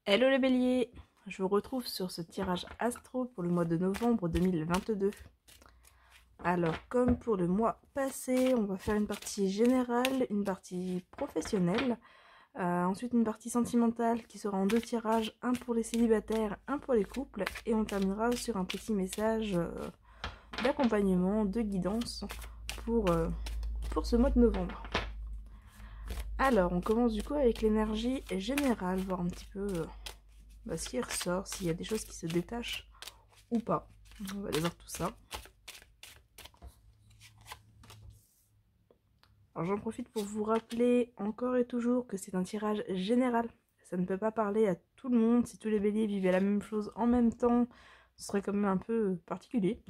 Hello les béliers, je vous retrouve sur ce tirage astro pour le mois de novembre 2022. Alors comme pour le mois passé, on va faire une partie générale, une partie professionnelle, ensuite une partie sentimentale qui sera en deux tirages, un pour les célibataires, un pour les couples, et on terminera sur un petit message d'accompagnement, de guidance pour ce mois de novembre. Alors on commence du coup avec l'énergie générale, voir un petit peu ce qui ressort, s'il y a des choses qui se détachent ou pas. On va aller voir tout ça. Alors j'en profite pour vous rappeler encore et toujours que c'est un tirage général. Ça ne peut pas parler à tout le monde. Si tous les béliers vivaient la même chose en même temps, ce serait quand même un peu particulier.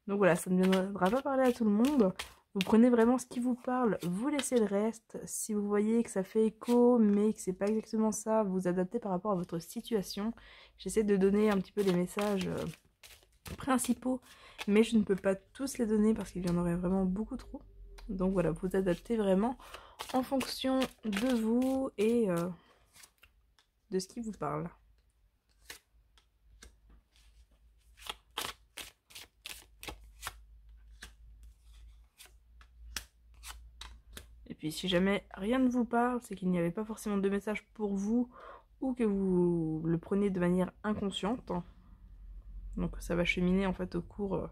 Donc voilà, ça ne viendra pas parler à tout le monde. Vous prenez vraiment ce qui vous parle, vous laissez le reste. Si vous voyez que ça fait écho, mais que c'est pas exactement ça, vous adaptez par rapport à votre situation. J'essaie de donner un petit peu les messages principaux, mais je ne peux pas tous les donner parce qu'il y en aurait vraiment beaucoup trop. Donc voilà, vous adaptez vraiment en fonction de vous et de ce qui vous parle. Et puis si jamais rien ne vous parle, c'est qu'il n'y avait pas forcément de message pour vous ou que vous le prenez de manière inconsciente. Donc ça va cheminer en fait au cours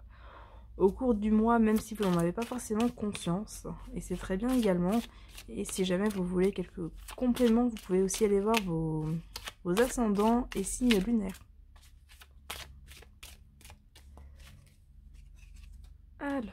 du mois, même si vous n'en avez pas forcément conscience. Et c'est très bien également. Et si jamais vous voulez quelques compléments, vous pouvez aussi aller voir vos ascendants et signes lunaires. Alors...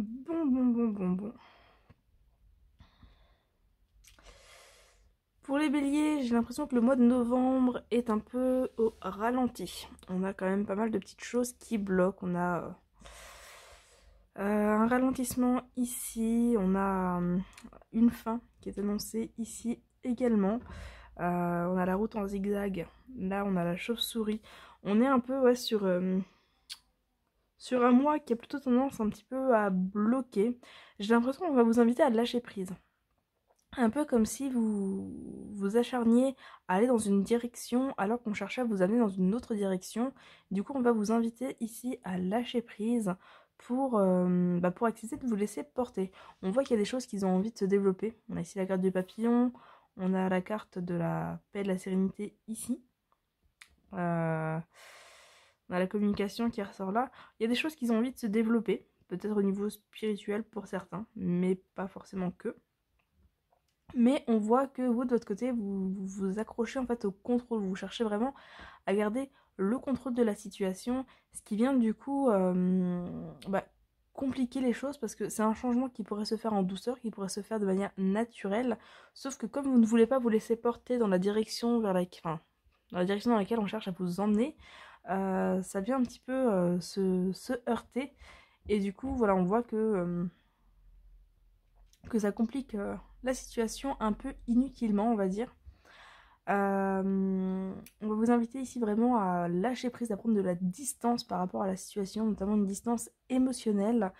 Bon. Pour les béliers, j'ai l'impression que le mois de novembre est un peu au ralenti. On a quand même pas mal de petites choses qui bloquent. On a un ralentissement ici. On a une fin qui est annoncée ici également. On a la route en zigzag. Là, on a la chauve-souris. On est un peu sur un mois qui a plutôt tendance un petit peu à bloquer. J'ai l'impression qu'on va vous inviter à lâcher prise. Un peu comme si vous vous acharniez à aller dans une direction alors qu'on cherchait à vous amener dans une autre direction. Du coup, on va vous inviter ici à lâcher prise pour accepter de vous laisser porter. On voit qu'il y a des choses qui ont envie de se développer. On a ici la carte du papillon, on a la carte de la paix et de la sérénité ici. On a la communication qui ressort là. Il y a des choses qui ont envie de se développer, peut-être au niveau spirituel pour certains, mais pas forcément que. Mais on voit que vous, de votre côté, vous vous accrochez en fait au contrôle. Vous cherchez vraiment à garder le contrôle de la situation, ce qui vient du coup compliquer les choses parce que c'est un changement qui pourrait se faire en douceur, qui pourrait se faire de manière naturelle. Sauf que comme vous ne voulez pas vous laisser porter dans la direction dans la direction dans laquelle on cherche à vous emmener, ça vient un petit peu se heurter. Et du coup, voilà, on voit que ça complique la situation un peu inutilement, on va dire. On va vous inviter ici vraiment à lâcher prise, à prendre de la distance par rapport à la situation, notamment une distance émotionnelle,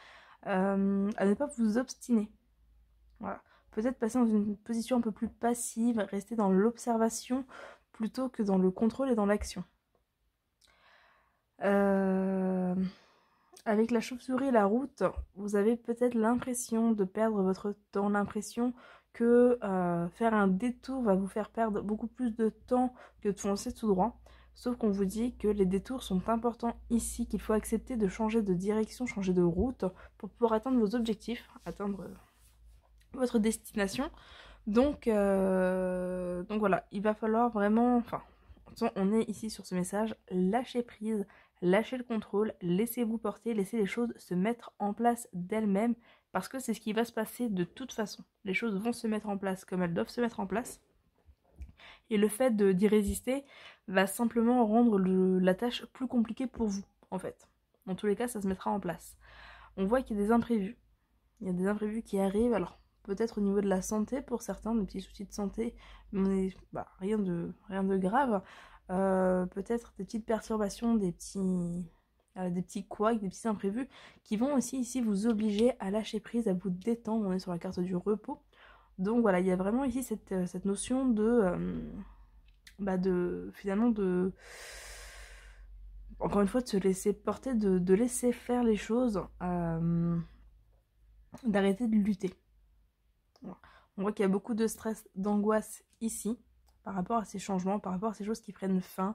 à ne pas vous obstiner. Voilà. Peut-être passer dans une position un peu plus passive, rester dans l'observation plutôt que dans le contrôle et dans l'action. Avec la chauve-souris et la route, vous avez peut-être l'impression de perdre votre temps, l'impression que faire un détour va vous faire perdre beaucoup plus de temps que de foncer tout droit. Sauf qu'on vous dit que les détours sont importants ici, qu'il faut accepter de changer de direction, changer de route pour pouvoir atteindre vos objectifs, atteindre votre destination. Donc voilà, il va falloir vraiment... on est ici sur ce message, lâchez prise, lâchez le contrôle, laissez-vous porter, laissez les choses se mettre en place d'elles-mêmes, parce que c'est ce qui va se passer de toute façon. Les choses vont se mettre en place comme elles doivent se mettre en place. Et le fait d'y résister va simplement rendre la tâche plus compliquée pour vous, en fait. Dans tous les cas, ça se mettra en place. On voit qu'il y a des imprévus. Il y a des imprévus qui arrivent, alors peut-être au niveau de la santé pour certains, des petits soucis de santé, mais rien de grave. Peut-être des petites perturbations, des petits couacs, des petits imprévus qui vont aussi ici vous obliger à lâcher prise, à vous détendre. On est sur la carte du repos. Donc voilà, il y a vraiment ici cette notion finalement encore une fois, de se laisser porter, de laisser faire les choses, d'arrêter de lutter. Voilà. On voit qu'il y a beaucoup de stress, d'angoisse ici, par rapport à ces changements, par rapport à ces choses qui prennent fin.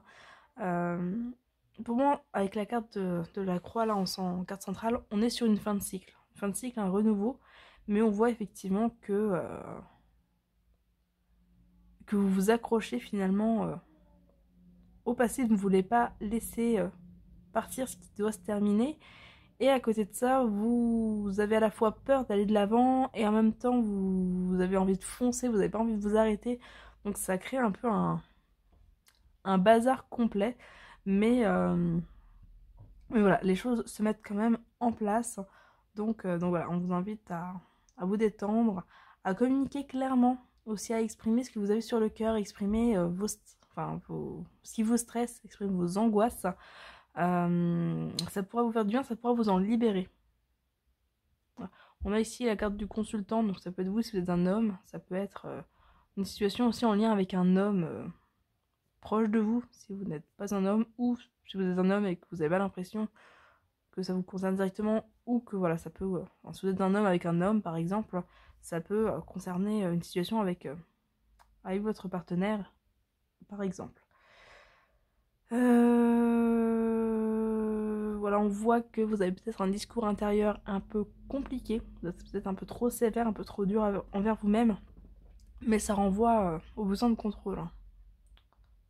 Pour moi, avec la carte de la croix, là, en carte centrale, on est sur une fin de cycle. Fin de cycle, un renouveau, mais on voit effectivement que vous vous accrochez finalement au passé, vous ne voulez pas laisser partir ce qui doit se terminer. Et à côté de ça, vous avez à la fois peur d'aller de l'avant et en même temps, vous avez envie de foncer, vous n'avez pas envie de vous arrêter. Donc ça crée un peu un bazar complet. Mais voilà, les choses se mettent quand même en place. Donc voilà, on vous invite à vous détendre, à communiquer clairement, aussi à exprimer ce que vous avez sur le cœur, exprimer ce qui vous stresse, exprimer vos angoisses. Ça pourra vous faire du bien, ça pourra vous en libérer. Voilà. On a ici la carte du consultant, donc ça peut être vous si vous êtes un homme, ça peut être une situation aussi en lien avec un homme proche de vous, si vous n'êtes pas un homme, ou si vous êtes un homme et que vous n'avez pas l'impression que ça vous concerne directement, ou que voilà, ça peut, si vous êtes un homme avec un homme par exemple, ça peut concerner une situation avec votre partenaire, par exemple. Voilà, on voit que vous avez peut-être un discours intérieur un peu compliqué, vous êtes peut-être un peu trop sévère, un peu trop dur envers vous-même, mais ça renvoie au besoin de contrôle. Hein.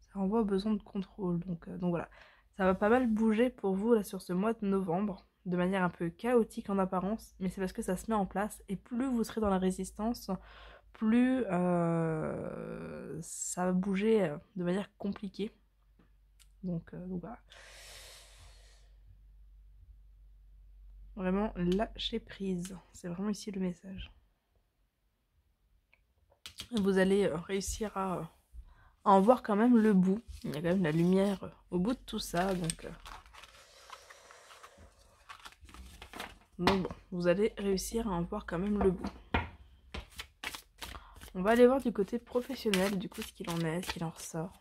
Ça renvoie au besoin de contrôle, donc voilà. Ça va pas mal bouger pour vous là sur ce mois de novembre, de manière un peu chaotique en apparence, mais c'est parce que ça se met en place, et plus vous serez dans la résistance, plus ça va bouger de manière compliquée. Donc voilà. Vraiment lâcher prise. C'est vraiment ici le message. Vous allez réussir à en voir quand même le bout. Il y a quand même la lumière au bout de tout ça. Donc bon, vous allez réussir à en voir quand même le bout. On va aller voir du côté professionnel, du coup, ce qu'il en est, ce qu'il en ressort.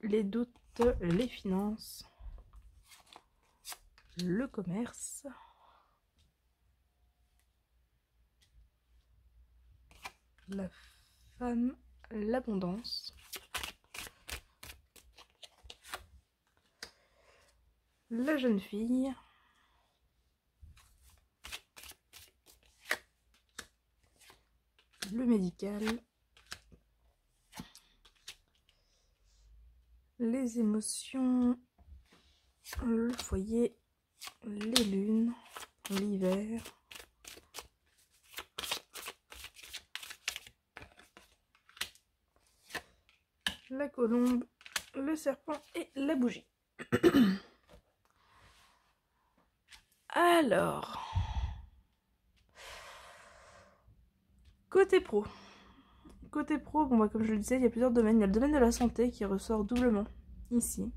Les doutes, les finances, le commerce, la femme, l'abondance, la jeune fille, le médical, les émotions, le foyer, les lunes, l'hiver, la colombe, le serpent et la bougie. Alors, côté pro. Côté pro, bon comme je le disais, il y a plusieurs domaines. Il y a le domaine de la santé qui ressort doublement ici.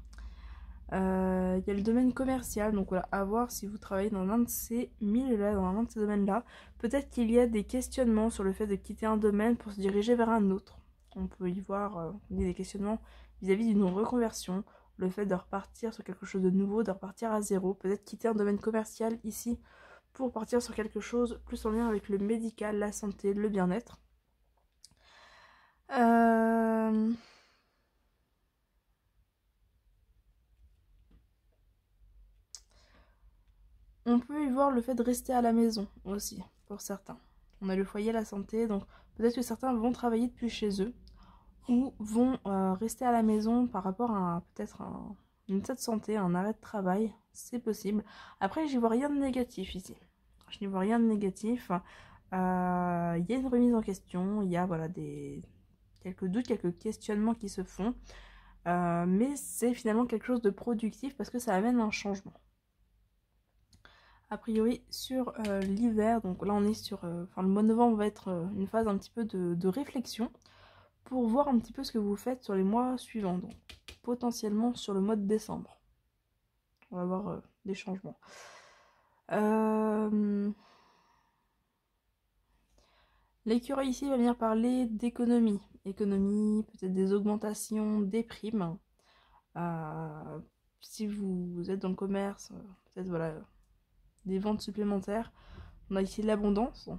Il y a le domaine commercial, donc voilà, à voir si vous travaillez dans l'un de ces milieux-là, dans l'un de ces domaines-là. Peut-être qu'il y a des questionnements sur le fait de quitter un domaine pour se diriger vers un autre. On peut y voir des questionnements vis-à-vis d'une reconversion, le fait de repartir sur quelque chose de nouveau, de repartir à zéro, peut-être quitter un domaine commercial ici pour partir sur quelque chose plus en lien avec le médical, la santé, le bien-être. On peut y voir le fait de rester à la maison aussi, pour certains. On a le foyer, la santé, donc peut-être que certains vont travailler depuis chez eux ou vont rester à la maison par rapport à peut-être Une état de santé, un arrêt de travail, c'est possible. Après, j'y vois rien de négatif ici. Je n'y vois rien de négatif. Il y a une remise en question, il y a voilà, quelques doutes, quelques questionnements qui se font. Mais c'est finalement quelque chose de productif parce que ça amène un changement. A priori, sur l'hiver, donc là on est sur... le mois de novembre va être une phase un petit peu de réflexion pour voir un petit peu ce que vous faites sur les mois suivants. Donc potentiellement sur le mois de décembre. On va avoir des changements. L'écureuil ici va venir parler d'économie. Économie, peut-être des augmentations, des primes. Si vous êtes dans le commerce, peut-être voilà, des ventes supplémentaires. On a ici l'abondance.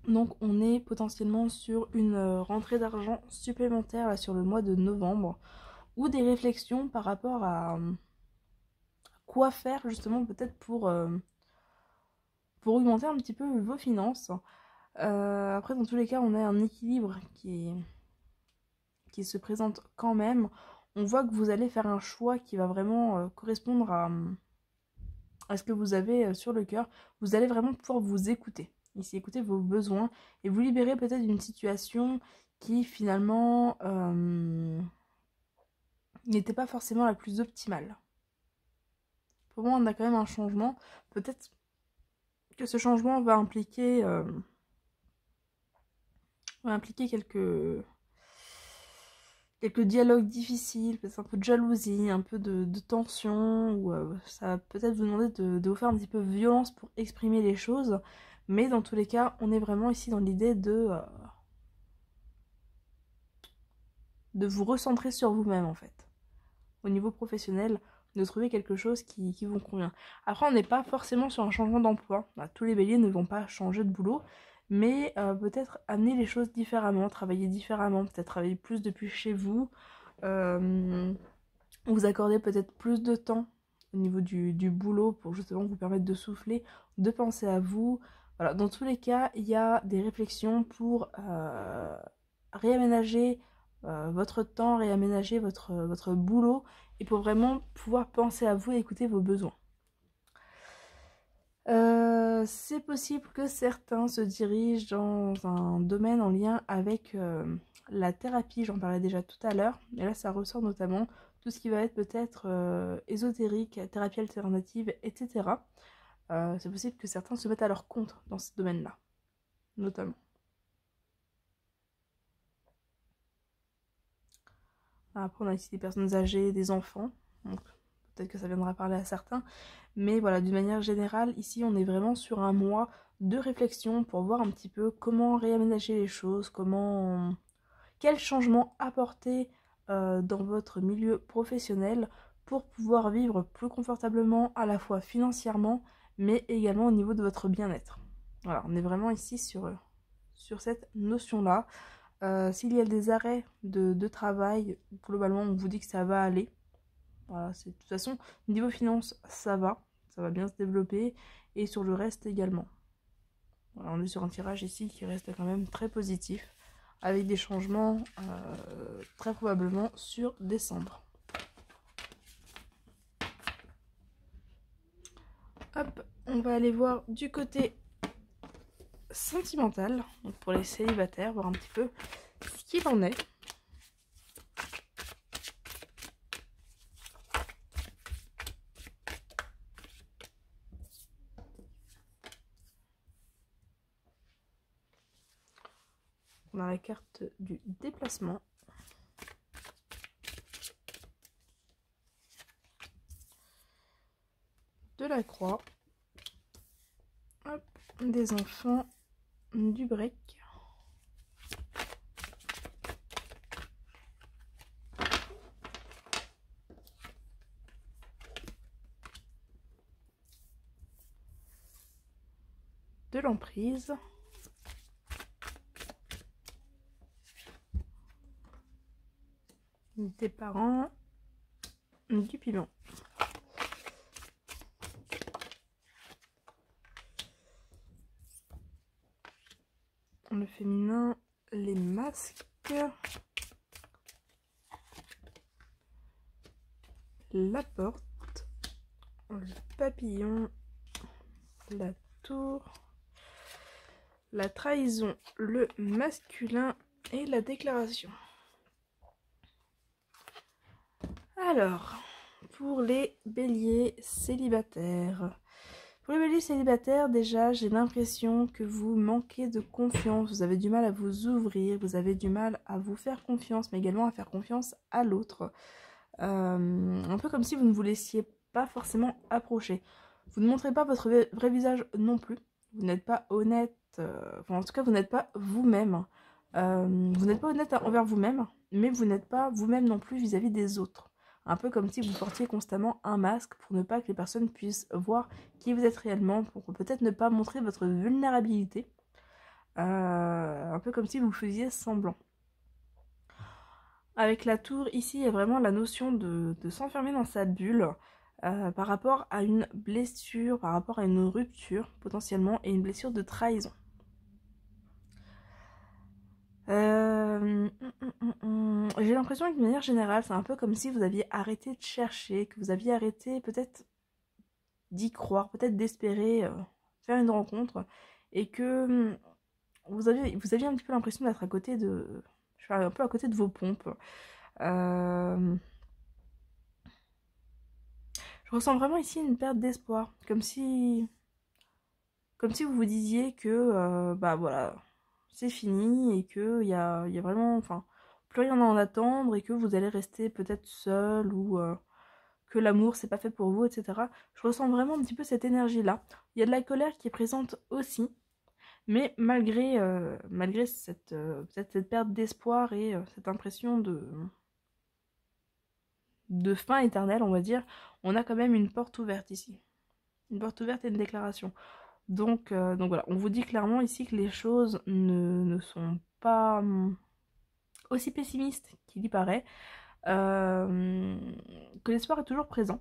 Donc on est potentiellement sur une rentrée d'argent supplémentaire là, sur le mois de novembre. Ou des réflexions par rapport à quoi faire justement peut-être pour augmenter un petit peu vos finances. Après dans tous les cas on a un équilibre qui se présente quand même. On voit que vous allez faire un choix qui va vraiment correspondre à ce que vous avez sur le cœur. Vous allez vraiment pouvoir vous écouter. Ici, écouter vos besoins et vous libérer peut-être d'une situation qui finalement n'était pas forcément la plus optimale. Pour moi, on a quand même un changement. Peut-être que ce changement va impliquer quelques dialogues difficiles, peut-être un peu de jalousie, un peu de tension, ou ça va peut-être vous demander de vous faire un petit peu violence pour exprimer les choses, mais dans tous les cas, on est vraiment ici dans l'idée de vous recentrer sur vous-même en fait, au niveau professionnel, de trouver quelque chose qui vous convient. Après, on n'est pas forcément sur un changement d'emploi, tous les béliers ne vont pas changer de boulot, mais peut-être amener les choses différemment, travailler différemment, peut-être travailler plus depuis chez vous, vous accorder peut-être plus de temps au niveau du boulot pour justement vous permettre de souffler, de penser à vous. Voilà, dans tous les cas, il y a des réflexions pour réaménager votre temps, réaménager votre boulot et pour vraiment pouvoir penser à vous et écouter vos besoins. C'est possible que certains se dirigent dans un domaine en lien avec la thérapie, j'en parlais déjà tout à l'heure, et là ça ressort notamment tout ce qui va être peut-être ésotérique, thérapie alternative, etc. C'est possible que certains se mettent à leur compte dans ce domaine-là, notamment. Après on a ici des personnes âgées, des enfants, donc peut-être que ça viendra parler à certains. Mais voilà, d'une manière générale, ici on est vraiment sur un mois de réflexion pour voir un petit peu comment réaménager les choses, quel changement apporter dans votre milieu professionnel pour pouvoir vivre plus confortablement à la fois financièrement mais également au niveau de votre bien-être. Voilà, on est vraiment ici sur cette notion-là. S'il y a des arrêts de travail, globalement on vous dit que ça va aller. Voilà, de toute façon, niveau finance, ça va bien se développer, et sur le reste également. Voilà, on est sur un tirage ici qui reste quand même très positif, avec des changements très probablement sur décembre. Hop, on va aller voir du côté sentimental, donc pour les célibataires, voir un petit peu ce qu'il en est. On a la carte du déplacement. De la croix. Hop, des enfants, du break. De l'emprise. Des parents, du pilon. Le féminin, les masques. la porte, le papillon, la tour, la trahison, le masculin et la déclaration. Alors, pour les béliers célibataires. Pour les béliers célibataires, déjà, j'ai l'impression que vous manquez de confiance, vous avez du mal à vous ouvrir, vous avez du mal à vous faire confiance, mais également à faire confiance à l'autre. Un peu comme si vous ne vous laissiez pas forcément approcher. Vous ne montrez pas votre vrai visage non plus. Vous n'êtes pas honnête, enfin en tout cas vous n'êtes pas vous-même. Vous n'êtes pas honnête envers vous-même, mais vous n'êtes pas vous-même non plus vis-à-vis des autres. Un peu comme si vous portiez constamment un masque pour ne pas que les personnes puissent voir qui vous êtes réellement, pour peut-être ne pas montrer votre vulnérabilité. Un peu comme si vous faisiez semblant. Avec la tour, ici, il y a vraiment la notion de s'enfermer dans sa bulle par rapport à une blessure, par rapport à une rupture potentiellement, et une blessure de trahison. J'ai l'impression que de manière générale, c'est un peu comme si vous aviez arrêté de chercher, que vous aviez arrêté peut-être d'y croire, peut-être d'espérer faire une rencontre, et que vous aviez un petit peu l'impression d'être à côté de... Je suis un peu à côté de vos pompes. Je ressens vraiment ici une perte d'espoir, comme si vous vous disiez que bah voilà, c'est fini et que il y a vraiment, enfin, plus rien à en attendre et que vous allez rester peut-être seul ou que l'amour c'est pas fait pour vous, etc. Je ressens vraiment un petit peu cette énergie-là. Il y a de la colère qui est présente aussi, mais malgré peut-être cette perte d'espoir et cette impression de fin éternelle, on va dire, on a quand même une porte ouverte ici. Une porte ouverte et une déclaration. Donc voilà, on vous dit clairement ici que les choses ne sont pas aussi pessimistes qu'il y paraît, que l'espoir est toujours présent,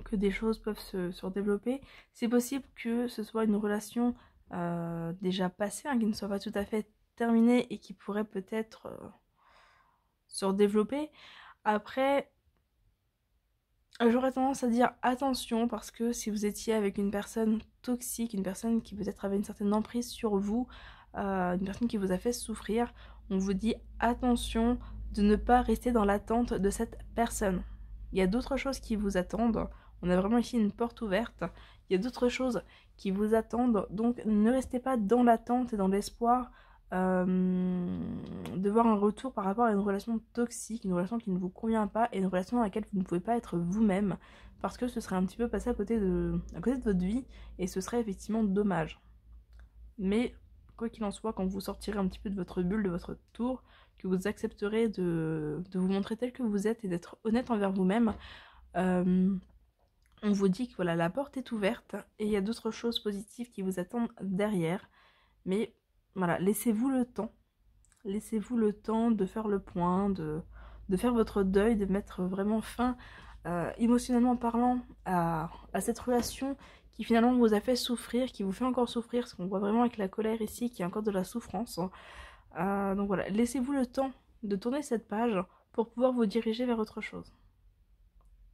que des choses peuvent se développer. C'est possible que ce soit une relation déjà passée, hein, qui ne soit pas tout à fait terminée et qui pourrait peut-être se redévelopper. Après, j'aurais tendance à dire attention parce que si vous étiez avec une personne toxique, une personne qui peut-être avait une certaine emprise sur vous, une personne qui vous a fait souffrir, on vous dit attention de ne pas rester dans l'attente de cette personne. Il y a d'autres choses qui vous attendent. On a vraiment ici une porte ouverte. Il y a d'autres choses qui vous attendent. Donc ne restez pas dans l'attente et dans l'espoir de voir un retour par rapport à une relation toxique, une relation qui ne vous convient pas et une relation dans laquelle vous ne pouvez pas être vous-même parce que ce serait un petit peu passé à côté de votre vie et ce serait effectivement dommage. Mais quoi qu'il en soit, quand vous sortirez un petit peu de votre bulle, de votre tour, que vous accepterez de vous montrer tel que vous êtes et d'être honnête envers vous-même, on vous dit que voilà, la porte est ouverte et il y a d'autres choses positives qui vous attendent derrière. Mais voilà, laissez-vous le temps. Laissez-vous le temps de faire le point, de faire votre deuil, de mettre vraiment fin, émotionnellement parlant, à cette relation qui finalement vous a fait souffrir, qui vous fait encore souffrir, parce qu'on voit vraiment avec la colère ici qu'il y a encore de la souffrance. Donc voilà, laissez-vous le temps de tourner cette page pour pouvoir vous diriger vers autre chose.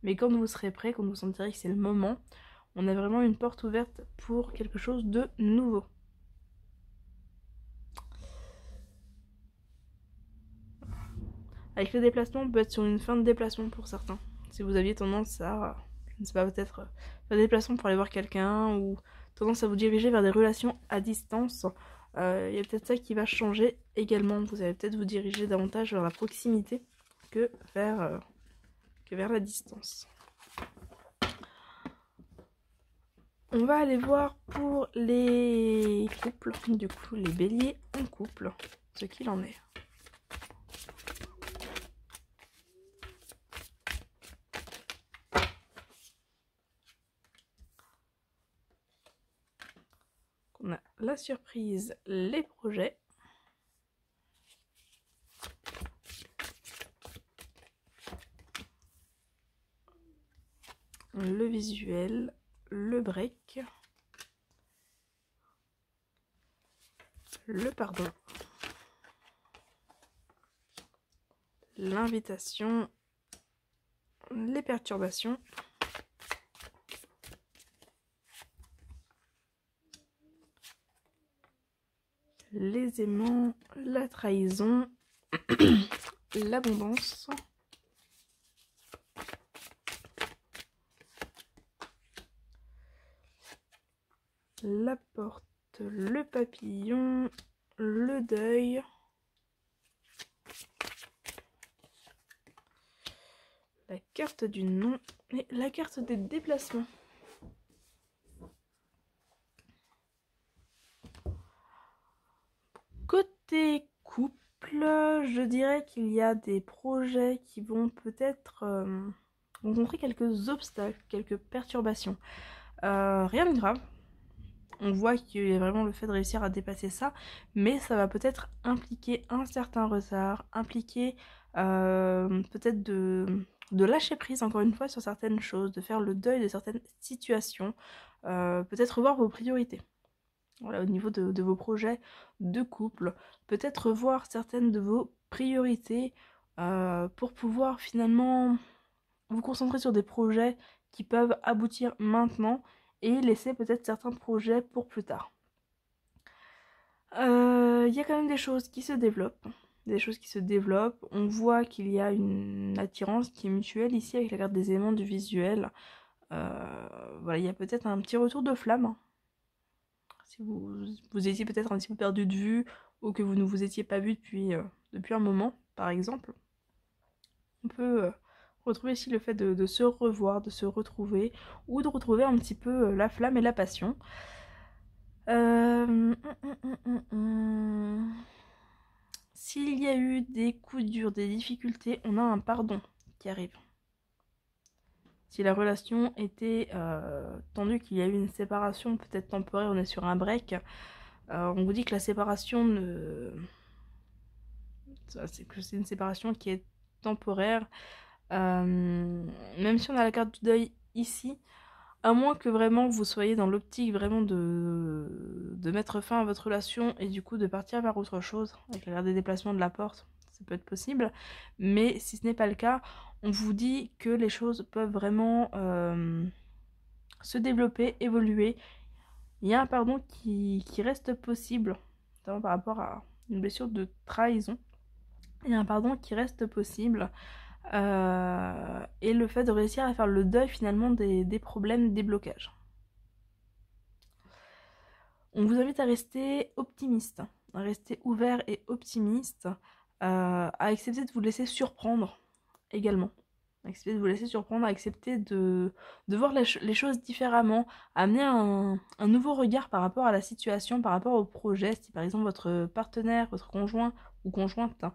Mais quand vous serez prêt, quand vous sentirez que c'est le moment, on a vraiment une porte ouverte pour quelque chose de nouveau. Avec le déplacement, on peut être sur une fin de déplacement pour certains. Si vous aviez tendance à, je ne sais pas, peut-être faire des déplacements pour aller voir quelqu'un ou tendance à vous diriger vers des relations à distance, il y a peut-être ça qui va changer également. Vous allez peut-être vous diriger davantage vers la proximité que vers la distance. On va aller voir pour les couples, du coup les béliers en couple, ce qu'il en est. On a la surprise, les projets. Le visuel, le break, le pardon, l'invitation, les perturbations. Les aimants, la trahison, l'abondance, la porte, le papillon, le deuil, la carte du nom et la carte des déplacements. Côté couple, je dirais qu'il y a des projets qui vont peut-être rencontrer quelques obstacles, quelques perturbations. Rien de grave. On voit qu'il y a vraiment le fait de réussir à dépasser ça, mais ça va peut-être impliquer un certain retard, impliquer peut-être de lâcher prise encore une fois sur certaines choses, de faire le deuil de certaines situations, peut-être revoir vos priorités. Voilà, au niveau de vos projets de couple, peut-être revoir certaines de vos priorités pour pouvoir finalement vous concentrer sur des projets qui peuvent aboutir maintenant et laisser peut-être certains projets pour plus tard. Il y a quand même des choses qui se développent. On voit qu'il y a une attirance qui est mutuelle ici avec la carte des aimants du visuel. Voilà, il y a peut-être un petit retour de flamme. Si vous étiez peut-être un petit peu perdu de vue ou que vous ne vous étiez pas vu depuis un moment, par exemple. On peut retrouver ici le fait de se revoir, de se retrouver, ou de retrouver un petit peu la flamme et la passion. S'il y a eu des coups durs, des difficultés, on a un pardon qui arrive. Si la relation était tendue, qu'il y a eu une séparation peut-être temporaire, on est sur un break, on vous dit que la séparation c'est une séparation qui est temporaire. Même si on a la carte du deuil ici, à moins que vraiment vous soyez dans l'optique vraiment de mettre fin à votre relation et du coup de partir vers autre chose, avec la carte des déplacements de la porte, ça peut être possible. Mais si ce n'est pas le cas, on vous dit que les choses peuvent vraiment se développer, évoluer. Il y a un pardon qui reste possible, notamment par rapport à une blessure de trahison. Il y a un pardon qui reste possible. Et le fait de réussir à faire le deuil finalement des problèmes, des blocages. On vous invite à rester optimiste, à rester ouvert et optimiste, à accepter de vous laisser surprendre également. Accepter de vous laisser surprendre, à accepter de voir les choses différemment, à amener un nouveau regard par rapport à la situation, par rapport au projet. Si par exemple votre partenaire, votre conjoint ou conjointe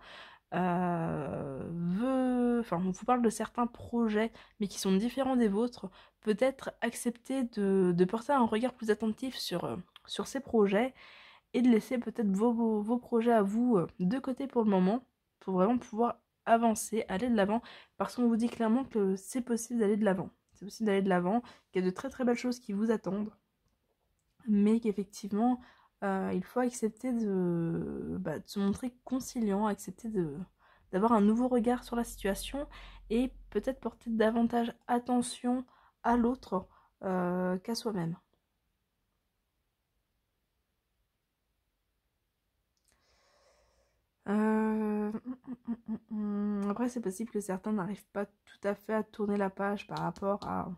on vous parle de certains projets mais qui sont différents des vôtres, peut-être accepter de porter un regard plus attentif sur ces projets et de laisser peut-être vos projets à vous de côté pour le moment, pour vraiment pouvoir avancer, aller de l'avant, parce qu'on vous dit clairement que c'est possible d'aller de l'avant. C'est possible d'aller de l'avant, qu'il y a de très très belles choses qui vous attendent, mais qu'effectivement, il faut accepter de se montrer conciliant, accepter d'avoir un nouveau regard sur la situation et peut-être porter davantage attention à l'autre qu'à soi-même. Après, c'est possible que certains n'arrivent pas tout à fait à tourner la page par rapport à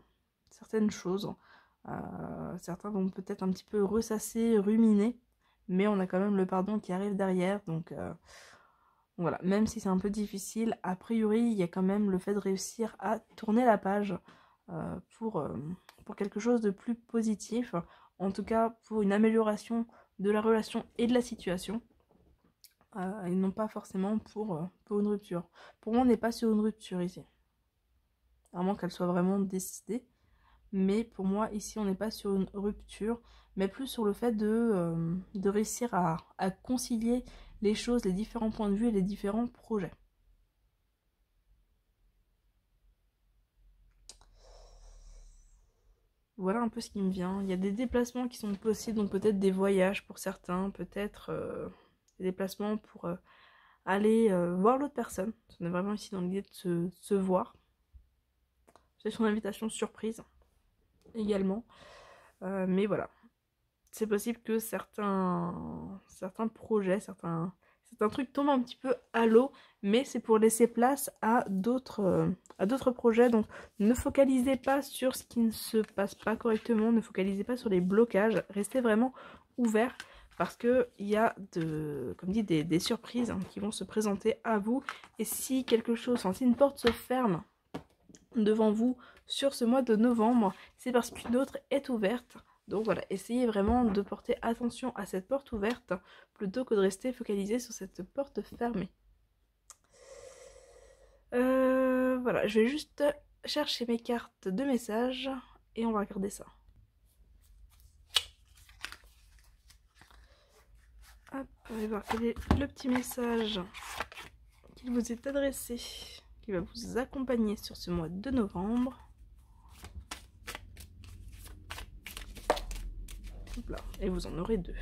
certaines choses. Certains vont peut-être un petit peu ressasser, ruminer, mais on a quand même le pardon qui arrive derrière, donc voilà, même si c'est un peu difficile, a priori, il y a quand même le fait de réussir à tourner la page pour quelque chose de plus positif, en tout cas pour une amélioration de la relation et de la situation, et non pas forcément pour une rupture. Pour moi, on n'est pas sur une rupture ici, à moins qu'elle soit vraiment décidée, mais pour moi, ici, on n'est pas sur une rupture, mais plus sur le fait de réussir à concilier les choses, les différents points de vue et les différents projets. Voilà un peu ce qui me vient. Il y a des déplacements qui sont possibles, donc peut-être des voyages pour certains, peut-être des déplacements pour aller voir l'autre personne. On est vraiment ici dans l'idée de se voir. C'est une invitation surprise également. Mais voilà. C'est possible que certains projets, certains trucs tombent un petit peu à l'eau, mais c'est pour laisser place à d'autres projets. Donc ne focalisez pas sur ce qui ne se passe pas correctement, ne focalisez pas sur les blocages, restez vraiment ouvert parce qu'il y a comme dit, des surprises qui vont se présenter à vous. Et si quelque chose, enfin, si une porte se ferme devant vous sur ce mois de novembre, c'est parce qu'une autre est ouverte. Donc voilà, essayez vraiment de porter attention à cette porte ouverte plutôt que de rester focalisé sur cette porte fermée. Voilà, je vais juste chercher mes cartes de messages et on va regarder ça. Hop, on va voir quel est le petit message qu'il vous est adressé, qui va vous accompagner sur ce mois de novembre. Là, et vous en aurez 2.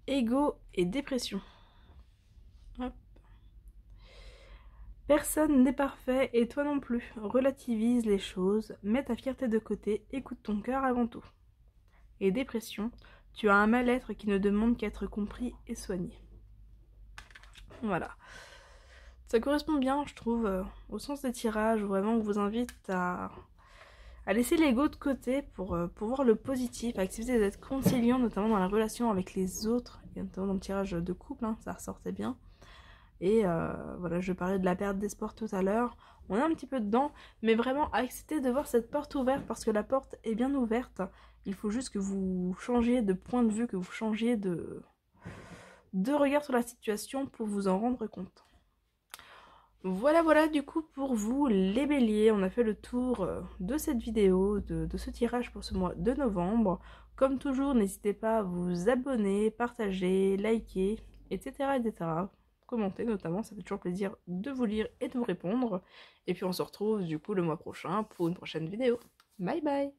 Ego et dépression. Hop. Personne n'est parfait et toi non plus. Relativise les choses, mets ta fierté de côté, écoute ton cœur avant tout. Et dépression, tu as un mal-être qui ne demande qu'à être compris et soigné. Voilà. Ça correspond bien, je trouve, au sens des tirages, où vraiment on vous invite à laisser l'ego de côté pour voir le positif, à accepter d'être conciliant, notamment dans la relation avec les autres, et notamment dans le tirage de couple, hein, ça ressortait bien. Et voilà, je parlais de la perte d'espoir tout à l'heure, on est un petit peu dedans, mais vraiment accepter de voir cette porte ouverte, parce que la porte est bien ouverte, il faut juste que vous changiez de point de vue, que vous changiez de regard sur la situation pour vous en rendre compte. Voilà du coup pour vous les béliers, on a fait le tour de cette vidéo, de ce tirage pour ce mois de novembre. Comme toujours, n'hésitez pas à vous abonner, partager, liker, etc. Commenter notamment, ça fait toujours plaisir de vous lire et de vous répondre. Et puis on se retrouve du coup le mois prochain pour une prochaine vidéo. Bye bye!